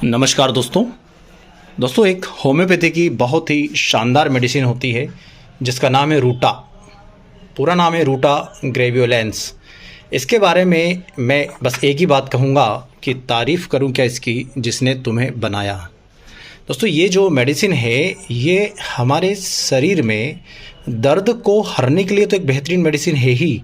नमस्कार दोस्तों एक होम्योपैथी की बहुत ही शानदार मेडिसिन होती है जिसका नाम है रूटा। पूरा नाम है रूटा ग्रेवियोलेंस। इसके बारे में मैं बस एक ही बात कहूँगा कि तारीफ़ करूँ क्या इसकी जिसने तुम्हें बनाया। दोस्तों ये जो मेडिसिन है ये हमारे शरीर में दर्द को हरने के लिए तो एक बेहतरीन मेडिसिन है ही।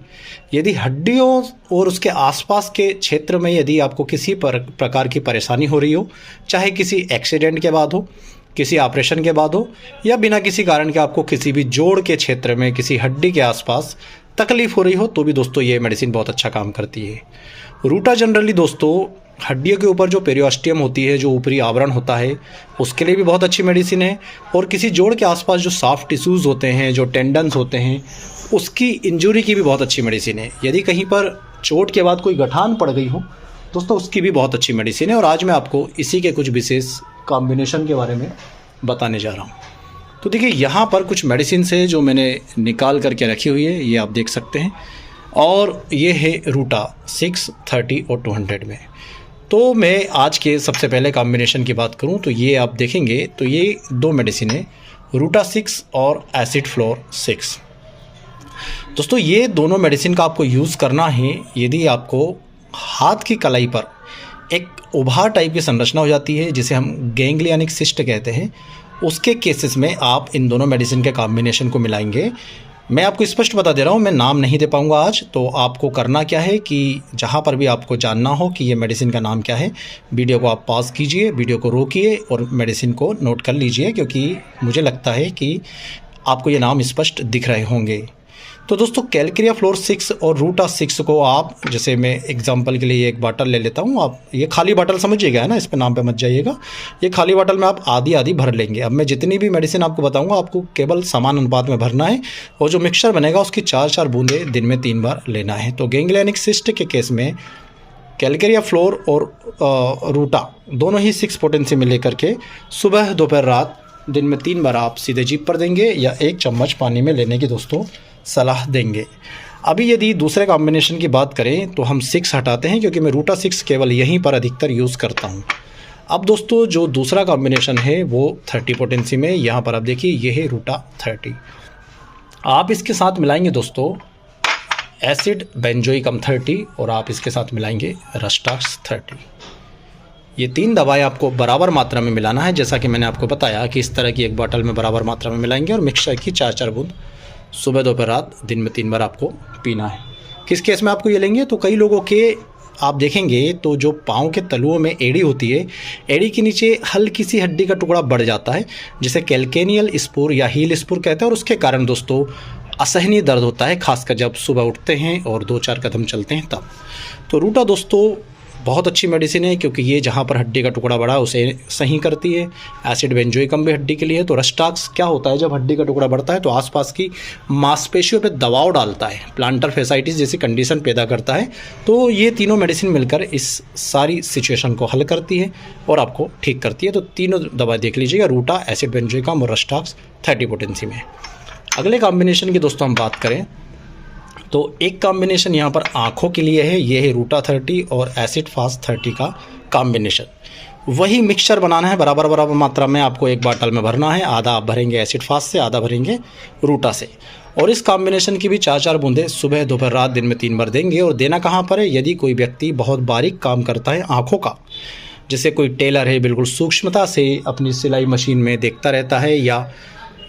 यदि हड्डियों और उसके आसपास के क्षेत्र में यदि आपको किसी प्रकार की परेशानी हो रही हो, चाहे किसी एक्सीडेंट के बाद हो, किसी ऑपरेशन के बाद हो, या बिना किसी कारण के आपको किसी भी जोड़ के क्षेत्र में किसी हड्डी के आसपास तकलीफ़ हो रही हो, तो भी दोस्तों ये मेडिसिन बहुत अच्छा काम करती है। रूटा जनरली दोस्तों हड्डियों के ऊपर जो पेरियोस्टियम होती है, जो ऊपरी आवरण होता है, उसके लिए भी बहुत अच्छी मेडिसिन है। और किसी जोड़ के आसपास जो सॉफ्ट टिश्यूज़ होते हैं, जो टेंडन्स होते हैं, उसकी इंजरी की भी बहुत अच्छी मेडिसिन है। यदि कहीं पर चोट के बाद कोई गठान पड़ गई हो दोस्तों, उसकी भी बहुत अच्छी मेडिसिन है। और आज मैं आपको इसी के कुछ विशेष कॉम्बिनेशन के बारे में बताने जा रहा हूँ। तो देखिए यहाँ पर कुछ मेडिसिन है जो मैंने निकाल करके रखी हुई है, ये आप देख सकते हैं। और ये है रूटा 6, 30 और 200 में। तो मैं आज के सबसे पहले कॉम्बिनेशन की बात करूं तो ये आप देखेंगे तो ये दो मेडिसिन है, रूटा 6 और एसिड फ्लोर 6। दोस्तों ये दोनों मेडिसिन का आपको यूज़ करना है यदि आपको हाथ की कलाई पर एक उभार टाइप की संरचना हो जाती है, जिसे हम गैंग्लियनिक सिस्ट कहते हैं। उसके केसेस में आप इन दोनों मेडिसिन के कॉम्बिनेशन को मिलाएंगे। मैं आपको स्पष्ट बता दे रहा हूँ, मैं नाम नहीं दे पाऊँगा आज। तो आपको करना क्या है कि जहाँ पर भी आपको जानना हो कि ये मेडिसिन का नाम क्या है, वीडियो को आप पॉज कीजिए, वीडियो को रोकिए और मेडिसिन को नोट कर लीजिए, क्योंकि मुझे लगता है कि आपको ये नाम स्पष्ट दिख रहे होंगे। तो दोस्तों कैलकेरिया फ्लोर 6 और रूटा 6 को आप, जैसे मैं एग्जांपल के लिए एक बॉटल ले लेता हूँ, आप ये खाली बॉटल समझिएगा, है ना, इस पे नाम पे मत जाइएगा। ये खाली बॉटल में आप आधी आधी भर लेंगे। अब मैं जितनी भी मेडिसिन आपको बताऊंगा आपको केवल समान अनुपात में भरना है, और जो मिक्सचर बनेगा उसकी 4-4 बूंदें दिन में 3 बार लेना है। तो गैंग्लियनिक सिस्ट के केस में कैलकेरिया फ्लोर और रूटा दोनों ही 6 पोटेंसी में लेकर के सुबह दोपहर रात दिन में 3 बार आप सीधे जीभ पर देंगे या 1 चम्मच पानी में लेने की दोस्तों सलाह देंगे। अभी यदि दूसरे कॉम्बिनेशन की बात करें तो हम 6 हटाते हैं, क्योंकि मैं रूटा 6 केवल यहीं पर अधिकतर यूज़ करता हूं। अब दोस्तों जो दूसरा कॉम्बिनेशन है वो 30 पोटेंसी में, यहाँ पर आप देखिए ये है रूटा 30। आप इसके साथ मिलाएंगे दोस्तों एसिड बेंजोइकम 30 और आप इसके साथ मिलाएंगे रस्टाक्स 30। ये 3 दवाएं आपको बराबर मात्रा में मिलाना है, जैसा कि मैंने आपको बताया कि इस तरह की एक बोतल में बराबर मात्रा में मिलाएंगे और मिक्सचर की 4-4 बूंद सुबह दोपहर रात दिन में 3 बार आपको पीना है। किस केस में आपको ये लेंगे तो कई लोगों के आप देखेंगे तो जो पाँव के तलुओं में एड़ी होती है, एड़ी के नीचे हल्की सी हड्डी का टुकड़ा बढ़ जाता है, जिसे कैल्केनियल स्पूर या हील स्पूर कहते हैं। और उसके कारण दोस्तों असहनीय दर्द होता है, खासकर जब सुबह उठते हैं और 2-4 कदम चलते हैं तब। तो रूटा दोस्तों बहुत अच्छी मेडिसिन है, क्योंकि ये जहाँ पर हड्डी का टुकड़ा बढ़ा उसे सही करती है। एसिड बेंजोइकम भी हड्डी के लिए है। तो रस्टाक्स क्या होता है, जब हड्डी का टुकड़ा बढ़ता है तो आसपास की मांसपेशियों पे दबाव डालता है, प्लांटर फेसाइटिस जैसी कंडीशन पैदा करता है। तो ये तीनों मेडिसिन मिलकर इस सारी सिचुएशन को हल करती है और आपको ठीक करती है। तो तीनों दवा देख लीजिएगा, रूटा, एसिड बेंजोइकम और रस्टाक्स 30 पोटेंसी में। अगले कॉम्बिनेशन की दोस्तों हम बात करें तो एक कॉम्बिनेशन यहाँ पर आँखों के लिए है, ये है रूटा 30 और एसिड फास्ट 30 का कॉम्बिनेशन। वही मिक्सचर बनाना है, बराबर मात्रा में आपको एक बॉटल में भरना है। आधा आप भरेंगे एसिड फास्ट से, आधा भरेंगे रूटा से। और इस कॉम्बिनेशन की भी 4-4 बूंदें सुबह दोपहर रात दिन में 3 बार देंगे। और देना कहाँ पर है, यदि कोई व्यक्ति बहुत बारीक काम करता है आँखों का, जैसे कोई टेलर है, बिल्कुल सूक्ष्मता से अपनी सिलाई मशीन में देखता रहता है, या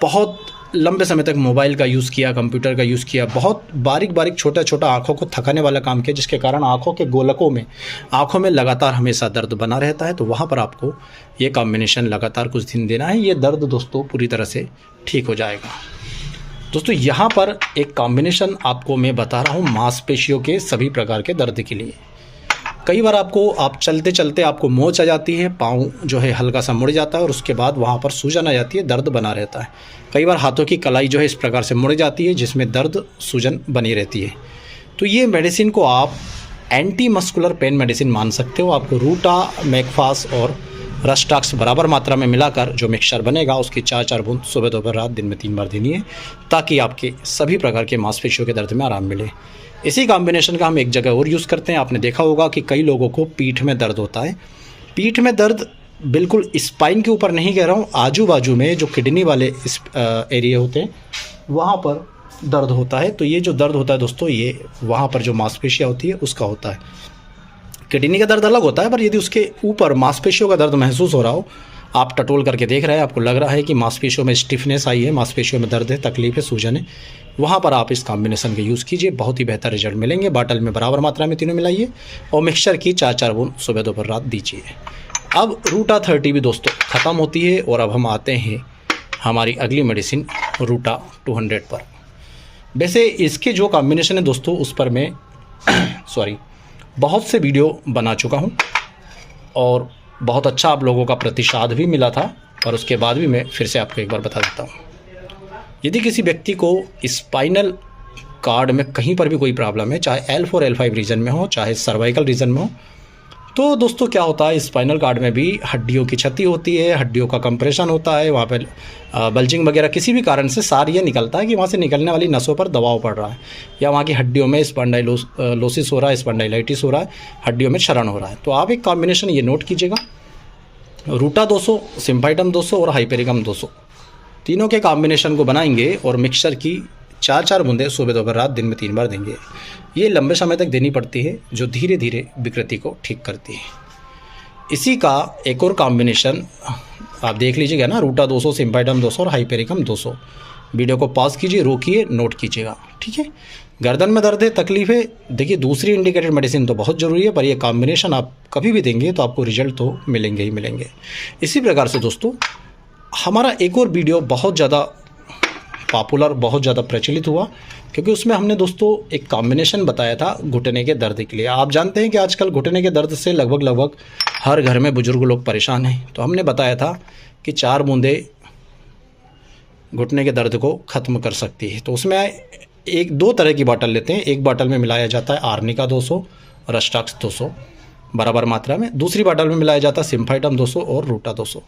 बहुत लंबे समय तक मोबाइल का यूज़ किया, कंप्यूटर का यूज़ किया, बहुत बारीक छोटा आँखों को थकाने वाला काम किया, जिसके कारण आँखों के गोलकों में, आँखों में लगातार हमेशा दर्द बना रहता है, तो वहाँ पर आपको ये कॉम्बिनेशन लगातार कुछ दिन देना है। ये दर्द दोस्तों पूरी तरह से ठीक हो जाएगा। दोस्तों यहाँ पर एक कॉम्बिनेशन आपको मैं बता रहा हूँ मांसपेशियों के सभी प्रकार के दर्द के लिए। कई बार आप चलते चलते आपको मोच आ जाती है, पाँव जो है हल्का सा मुड़ जाता है और उसके बाद वहाँ पर सूजन आ जाती है, दर्द बना रहता है। कई बार हाथों की कलाई जो है इस प्रकार से मुड़ जाती है, जिसमें दर्द सूजन बनी रहती है। तो ये मेडिसिन को आप एंटी मस्कुलर पेन मेडिसिन मान सकते हो। आपको रूटा, मैकफास और रस्टाक्स बराबर मात्रा में मिलाकर जो मिक्सचर बनेगा उसकी 4-4 बूंद सुबह दोपहर रात दिन में 3 बार देनी है, ताकि आपके सभी प्रकार के मांसपेशियों के दर्द में आराम मिले। इसी कॉम्बिनेशन का हम एक जगह और यूज़ करते हैं। आपने देखा होगा कि कई लोगों को पीठ में दर्द होता है। पीठ में दर्द बिल्कुल स्पाइन के ऊपर नहीं कह रहा हूँ, आजू बाजू में जो किडनी वाले इस एरिया होते हैं वहाँ पर दर्द होता है। तो ये जो दर्द होता है दोस्तों, ये वहाँ पर जो मांसपेशियाँ होती है उसका होता है। किडनी का दर्द अलग होता है, पर यदि उसके ऊपर मांसपेशियों का दर्द महसूस हो रहा हो, आप टटोल करके देख रहे हैं, आपको लग रहा है कि मांसपेशियों में स्टिफनेस आई है, मांसपेशियों में दर्द है, तकलीफ है, सूजन है, वहाँ पर आप इस कॉम्बिनेशन का यूज़ कीजिए, बहुत ही बेहतर रिजल्ट मिलेंगे। बॉटल में बराबर मात्रा में तीनों मिलाइए और मिक्सचर की 4-4 बूंद सुबह दोपहर रात दीजिए। अब रूटा 30 भी दोस्तों ख़त्म होती है और अब हम आते हैं हमारी अगली मेडिसिन रूटा 200 पर। वैसे इसके जो कॉम्बिनेशन है दोस्तों, उस पर मैं बहुत से वीडियो बना चुका हूँ और बहुत अच्छा आप लोगों का प्रतिसाद भी मिला था, और उसके बाद भी मैं फिर से आपको एक बार बता देता हूँ। यदि किसी व्यक्ति को स्पाइनल कार्ड में कहीं पर भी कोई प्रॉब्लम है, चाहे L4 L5 रीजन में हो, चाहे सर्वाइकल रीजन में हो, तो दोस्तों क्या होता है, स्पाइनल कार्ड में भी हड्डियों की क्षति होती है, हड्डियों का कंप्रेशन होता है, वहाँ पर बल्जिंग वगैरह किसी भी कारण से सार ये निकलता है कि वहाँ से निकलने वाली नसों पर दबाव पड़ रहा है, या वहाँ की हड्डियों में स्पॉन्डाइलोसिस हो रहा है, स्पॉन्डाइलाइटिस हो रहा है, हड्डियों में क्षरण हो रहा है। तो आप एक कॉम्बिनेशन ये नोट कीजिएगा, रूटा 200, सिम्फाइटम 200 और हाइपेरिकम 200, तीनों के कॉम्बिनेशन को बनाएंगे और मिक्सचर की 4-4 बूंदें सुबह दोपहर रात दिन में 3 बार देंगे। ये लंबे समय तक देनी पड़ती है, जो धीरे धीरे विकृति को ठीक करती है। इसी का एक और कॉम्बिनेशन आप देख लीजिएगा ना, रूटा 200, सिम्फाइटम 200 और हाइपेरिकम 200। वीडियो को पॉज कीजिए, रोकिए, नोट कीजिएगा, ठीक है। गर्दन में दर्द है, तकलीफ है, देखिए दूसरी इंडिकेटेड मेडिसिन तो बहुत ज़रूरी है, पर ये कॉम्बिनेशन आप कभी भी देंगे तो आपको रिजल्ट तो मिलेंगे ही मिलेंगे। इसी प्रकार से दोस्तों हमारा एक और वीडियो बहुत ज़्यादा पॉपुलर, बहुत ज़्यादा प्रचलित हुआ, क्योंकि उसमें हमने दोस्तों एक कॉम्बिनेशन बताया था घुटने के दर्द के लिए। आप जानते हैं कि आजकल घुटने के दर्द से लगभग हर घर में बुजुर्ग लोग परेशान हैं। तो हमने बताया था कि 4 बूंदें घुटने के दर्द को ख़त्म कर सकती है। तो उसमें 1-2 तरह की बॉटल लेते हैं। एक बॉटल में मिलाया जाता है आर्निका 200, रस्टाक्स 200 बराबर मात्रा में, दूसरी बॉटल में मिलाया जाता है सिम्फाइटम 200 और रूटा 200।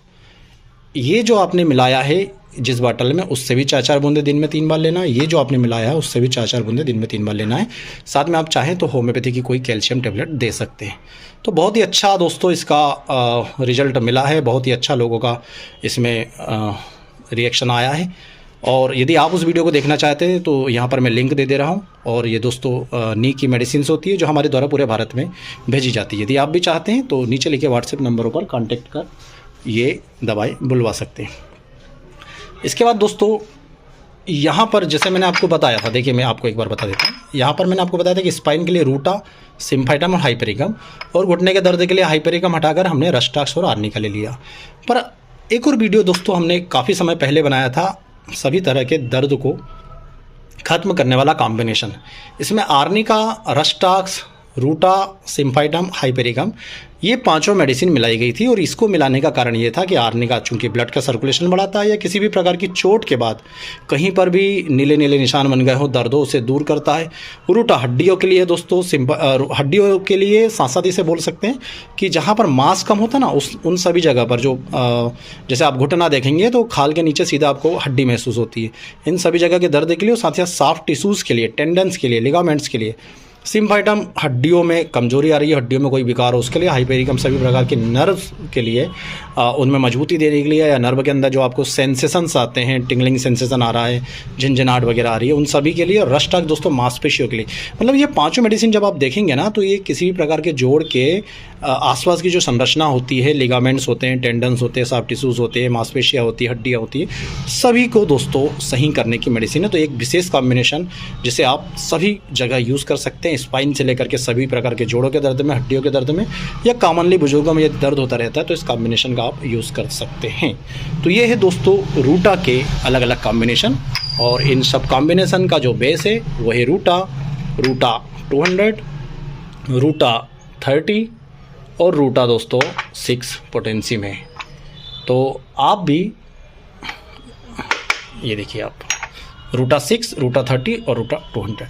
ये जो आपने मिलाया है जिस बॉटल में, उससे भी 4-4 बूंदे दिन में 3 बार लेना है। ये जो आपने मिलाया है उससे भी 4-4 बूंदे दिन में 3 बार लेना है। साथ में आप चाहें तो होम्योपैथी की कोई कैल्शियम टेबलेट दे सकते हैं। तो बहुत ही अच्छा दोस्तों इसका रिजल्ट मिला है, बहुत ही अच्छा लोगों का इसमें रिएक्शन आया है। और यदि आप उस वीडियो को देखना चाहते हैं तो यहाँ पर मैं लिंक दे रहा हूँ। और ये दोस्तों नी की मेडिसिन होती है जो हमारे द्वारा पूरे भारत में भेजी जाती है। यदि आप भी चाहते हैं तो नीचे लिखे व्हाट्सएप नंबरों पर कॉन्टेक्ट कर ये दवाई बुलवा सकते हैं। इसके बाद दोस्तों यहाँ पर जैसे मैंने आपको बताया था, देखिए मैं आपको एक बार बता देता हूँ। यहाँ पर मैंने आपको बताया था कि स्पाइन के लिए रूटा, सिम्फाइटम और हाइपेरिकम, और घुटने के दर्द के लिए हाइपेरिकम हटाकर हमने रस्टाक्स और आर्निका ले लिया। पर एक और वीडियो दोस्तों हमने काफ़ी समय पहले बनाया था, सभी तरह के दर्द को ख़त्म करने वाला कॉम्बिनेशन। इसमें आर्निका, रस्टाक्स, रूटा, सिम्फाइटम, हाइपेरिकम, ये 5 मेडिसिन मिलाई गई थी। और इसको मिलाने का कारण ये था कि आर्निका चूँकि ब्लड का सर्कुलेशन बढ़ाता है, या किसी भी प्रकार की चोट के बाद कहीं पर भी नीले नीले निशान बन गए हो, दर्दों से दूर करता है। रूटा हड्डियों के लिए दोस्तों, हड्डियों के लिए सांसादी से बोल सकते हैं कि जहाँ पर मांस कम होता है ना, उन सभी जगह पर जो जैसे आप घुटना देखेंगे तो खाल के नीचे सीधा आपको हड्डी महसूस होती है, इन सभी जगह के दर्द के लिए, और साथ ही साथ सॉफ्ट टिश्यूज़ के लिए, टेंडन्स के लिए, लिगामेंट्स के लिए। सिम्फाइटम हड्डियों में कमजोरी आ रही है, हड्डियों में कोई विकार हो उसके लिए। हाइपेरिकम सभी प्रकार के नर्व के लिए, उनमें मजबूती देने के लिए, या नर्व के अंदर जो आपको सेंसेशंस आते हैं, टिंगलिंग सेंसेशन आ रहा है, झंझनाहट वगैरह आ रही है, उन सभी के लिए। और रस्टाक्स दोस्तों मांसपेशियों के लिए। मतलब ये 5 मेडिसिन जब आप देखेंगे ना, तो ये किसी भी प्रकार के जोड़ के आसपास की जो संरचना होती है, लिगामेंट्स होते हैं, टेंडन्स होते हैं, सॉफ्ट टिश्यूज़ होते हैं, मांसपेशियाँ होती है, हड्डियाँ होती है, सभी को दोस्तों सही करने की मेडिसिन है। तो एक विशेष कॉम्बिनेशन जिसे आप सभी जगह यूज़ कर सकते हैं, स्पाइन से लेकर के सभी प्रकार के जोड़ों के दर्द में, हड्डियों के दर्द में, या कॉमनली बुजुर्गों में यदि दर्द होता रहता है तो इस कॉम्बिनेशन का आप यूज़ कर सकते हैं। तो ये है दोस्तों रूटा के अलग अलग कॉम्बिनेशन। और इन सब कॉम्बिनेशन का जो बेस है वो है रूटा 200, रूटा 30 और रूटा दोस्तों 6 पोटेंसी में। तो आप भी ये देखिए, आप रूटा 6, रूटा 30 और रूटा 200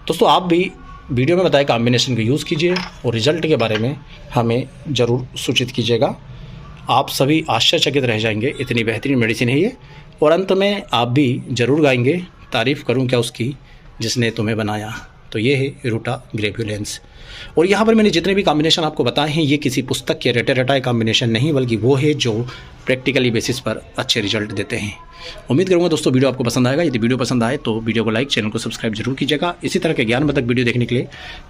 दोस्तों आप भी वीडियो में बताए कॉम्बिनेशन को यूज़ कीजिए और रिजल्ट के बारे में हमें ज़रूर सूचित कीजिएगा। आप सभी आश्चर्यचकित रह जाएंगे, इतनी बेहतरीन मेडिसिन है ये। और अंत में आप भी ज़रूर गाएंगे, तारीफ़ करूं क्या उसकी जिसने तुम्हें बनाया। तो ये है रूटा ग्रेवियोलेंस। और यहाँ पर मैंने जितने भी कॉम्बिनेशन आपको बताए हैं ये किसी पुस्तक के रटे रटाए कॉम्बिनेशन नहीं, बल्कि वो है जो प्रैक्टिकली बेसिस पर अच्छे रिजल्ट देते हैं। उम्मीद करूँगा दोस्तों वीडियो आपको पसंद आएगा। यदि वीडियो पसंद आए तो वीडियो को लाइक, चैनल को सब्सक्राइब जरूर कीजिएगा। इसी तरह के ज्ञानवर्धक वीडियो देखने के लिए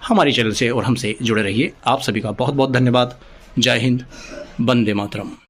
हमारे चैनल से और हमसे जुड़े रहिए। आप सभी का बहुत बहुत धन्यवाद। जय हिंद, वंदे मातरम।